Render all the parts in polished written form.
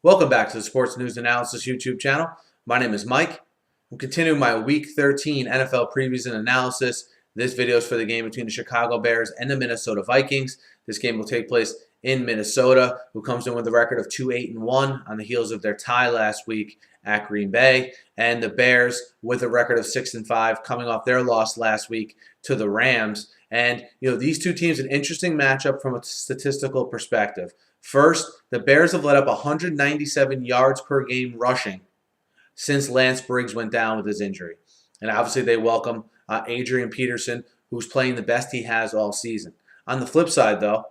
Welcome back to the Sports News Analysis YouTube channel. My name is Mike. I'm continuing my Week 13 NFL previews and analysis. This video is for the game between the Chicago Bears and the Minnesota Vikings. This game will take place in Minnesota, who comes in with a record of 2-8-1 on the heels of their tie last week at Green Bay, and the Bears with a record of 6-5 coming off their loss last week to the Rams. And these two teams, an interesting matchup from a statistical perspective. First, the Bears have let up 197 yards per game rushing since Lance Briggs went down with his injury. And obviously they welcome Adrian Peterson, who's playing the best he has all season. On the flip side, though,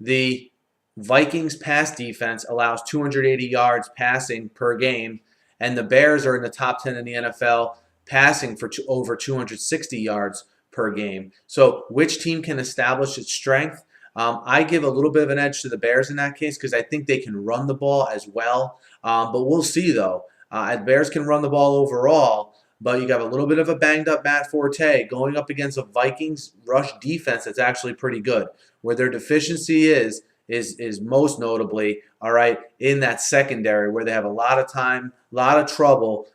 the Vikings pass defense allows 280 yards passing per game, and the Bears are in the top 10 in the NFL passing for over 260 yards per game. So which team can establish its strength? I give a little bit of an edge to the Bears in that case because I think they can run the ball as well. But we'll see, though. The Bears can run the ball overall, but you got a little bit of a banged-up Matt Forte going up against a Vikings rush defense that's actually pretty good. Where their deficiency is most notably, in that secondary where they have a lot of time, a lot of trouble,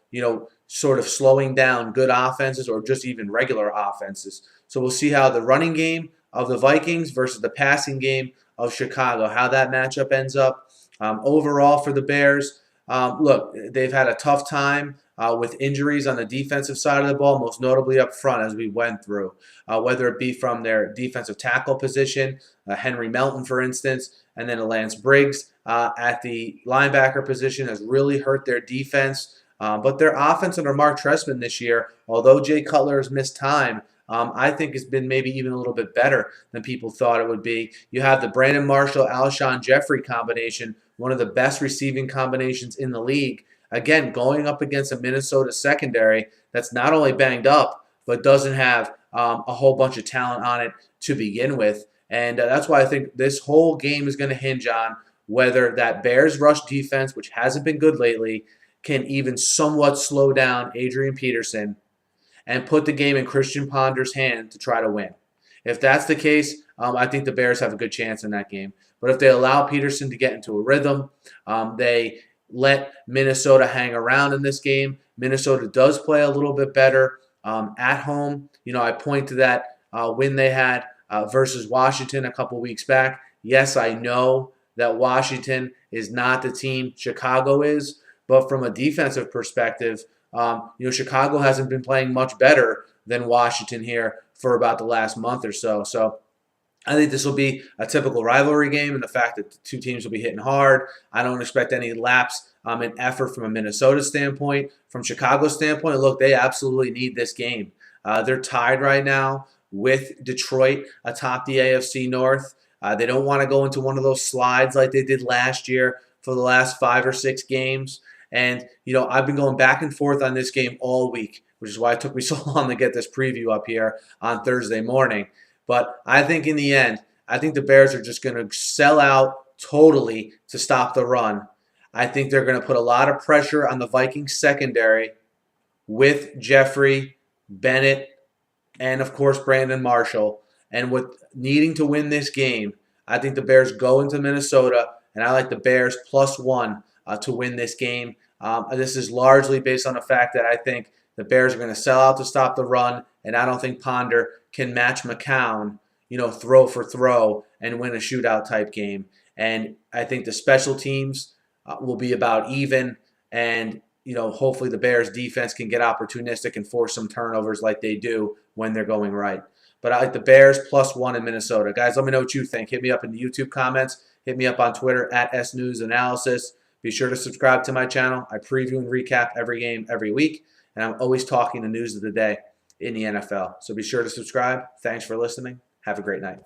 sort of slowing down good offenses or just even regular offenses. So we'll see how the running game of the Vikings versus the passing game of Chicago, how that matchup ends up. Overall for the Bears, look, they've had a tough time with injuries on the defensive side of the ball, most notably up front as we went through, whether it be from their defensive tackle position, Henry Melton, for instance, and then Lance Briggs at the linebacker position has really hurt their defense. But their offense under Mark Trestman this year, although Jay Cutler has missed time, I think has been maybe even a little bit better than people thought it would be. You have the Brandon Marshall, Alshon Jeffrey combination, one of the best receiving combinations in the league. Again, going up against a Minnesota secondary that's not only banged up, but doesn't have a whole bunch of talent on it to begin with. And that's why I think this whole game is going to hinge on whether that Bears rush defense, which hasn't been good lately, can even somewhat slow down Adrian Peterson and put the game in Christian Ponder's hand to try to win. If that's the case, I think the Bears have a good chance in that game. But if they allow Peterson to get into a rhythm, they let Minnesota hang around in this game. Minnesota does play a little bit better at home. I point to that win they had versus Washington a couple weeks back. Yes, I know that Washington is not the team Chicago is, but from a defensive perspective, Chicago hasn't been playing much better than Washington here for about the last month or so. So I think this will be a typical rivalry game, and the fact that the two teams will be hitting hard. I don't expect any lapse in effort from a Minnesota standpoint. From Chicago's standpoint, look, they absolutely need this game. They're tied right now with Detroit atop the AFC North. They don't want to go into one of those slides like they did last year for the last 5 or 6 games. And, I've been going back and forth on this game all week, which is why it took me so long to get this preview up here on Thursday morning. But I think in the end, I think the Bears are just going to sell out totally to stop the run. I think they're going to put a lot of pressure on the Vikings secondary with Jeffrey, Bennett, and, of course, Brandon Marshall. And with needing to win this game, I think the Bears go into Minnesota, and I like the Bears +1 to win this game. This is largely based on the fact that I think the Bears are going to sell out to stop the run, and I don't think Ponder can match McCown, throw for throw and win a shootout type game. And I think the special teams will be about even, and hopefully the Bears defense can get opportunistic and force some turnovers like they do when they're going right. But I like the Bears +1 in Minnesota. Guys, let me know what you think. Hit me up in the YouTube comments. Hit me up on Twitter @SNewsAnalysis. Be sure to subscribe to my channel. I preview and recap every game every week, and I'm always talking the news of the day in the NFL. So be sure to subscribe. Thanks for listening. Have a great night.